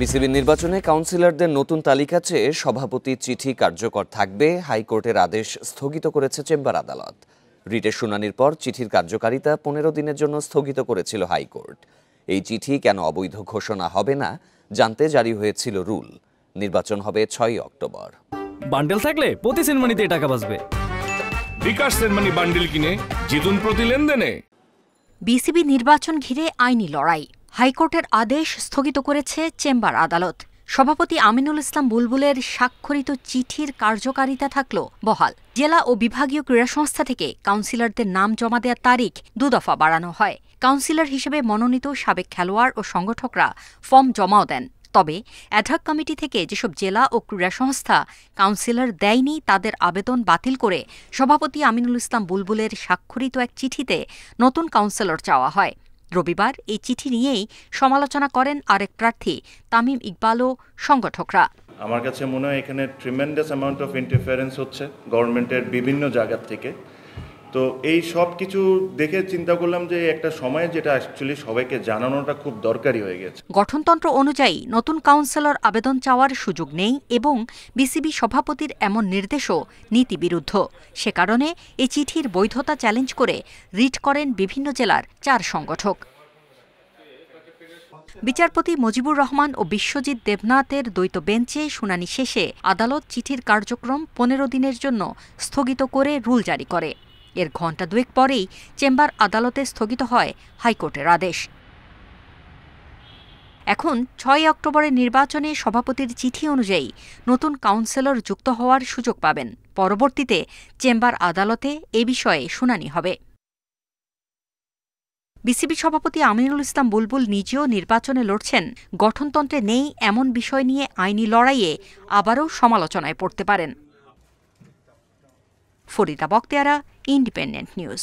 বিসিবির নির্বাচনে কাউন্সিলরদের নতুন তালিকা চেয়ে সভাপতির চিঠি কার্যকর থাকবে। হাইকোর্টের আদেশ স্থগিত করেছে চেম্বার আদালত। রিটের শুনানির পর চিঠির কার্যকারিতা 15 দিনের জন্য স্থগিত করেছিল হাইকোর্ট। এই চিঠি কেন অবৈধ ঘোষণা হবে না জানতে জারি হয়েছিল রুল। নির্বাচন হবে 6 অক্টোবর। বান্ডেল থাকলে প্রতি সেনমানিতে টাকা বাঁচবে। বিকাশ সেনমানি বান্ডেল কিনে জিতুন প্রতি লেনদেনে। বিসিবি নির্বাচন ঘিরে আইনি লড়াই। হাইকোর্টের আদেশ স্থগিত করেছে চেম্বার আদালত। সভাপতি আমিনুল ইসলাম বুলবুলের স্বাক্ষরিত চিঠির কার্যকারিতা থাকল বহাল। জেলা ও বিভাগীয় ক্রীড়া সংস্থা থেকে কাউন্সিলরদের নাম জমা দেওয়ার তারিখ 2 দফা বাড়ানো হয়। কাউন্সিলর হিসেবে মনোনীত সাবেক খেলোয়াড় ও সংগঠকরা ফর্ম জমাও দেন। তবে অ্যাডহক কমিটি থেকে যেসব জেলা ও ক্রীড়া সংস্থা কাউন্সিলর দেয়নি তাদের আবেদন বাতিল করে সভাপতি আমিনুল ইসলাম বুলবুলের স্বাক্ষরিত এক চিঠিতে নতুন কাউন্সিলর চাওয়া হয়। রবিবার এই চিঠি নিয়েই সমালোচনা করেন আরেক প্রার্থী তামিম ইকবাল ও সংগঠকরা। আমার কাছে মনে হয় এখানে ট্রিমেন্ডাস অ্যামাউন্ট অফ ইন্টারফারেন্স হচ্ছে গভর্নমেন্টের বিভিন্ন জায়গা থেকে। তো এই সব কিছু দেখে চিন্তা করলাম যে একটা সময়ে যেটা অ্যাকচুয়ালি সবাইকে জানানোটা খুব দরকারি হয়ে গেছে। গঠনতন্ত্র অনুযায়ী নতুন কাউন্সিলর আবেদন চাওয়ার সুযোগ নেই এবং বিসিবি সভাপতির এমন নির্দেশও নীতিবিরুদ্ধ। সে কারণে এই চিঠির বৈধতা চ্যালেঞ্জ করে রিট করেন বিভিন্ন জেলার 4 সংগঠক। বিচারপতি মুজিবুর রহমান ও বিশ্বজিৎ দেবনাথের দ্বৈত বেঞ্চে শুনানি শেষে আদালত চিঠির কার্যক্রম 15 দিনের জন্য স্থগিত করে রুল জারি করে। এর ঘণ্টা দুয়েক পরেই চেম্বার আদালতে স্থগিত হয় হাইকোর্টের আদেশ। এখন 6 অক্টোবরের নির্বাচনে সভাপতির চিঠি অনুযায়ী নতুন কাউন্সিলর যুক্ত হওয়ার সুযোগ পাবেন। পরবর্তীতে চেম্বার আদালতে এ বিষয়ে শুনানি হবে। বিসিবি সভাপতি আমিনুল ইসলাম বুলবুল নিজেও নির্বাচনে লড়ছেন। গঠনতন্ত্রে নেই এমন বিষয় নিয়ে আইনি লড়াইয়ে আবারও সমালোচনায় পড়তে পারেন। Farida Bakhtiara, Independent news.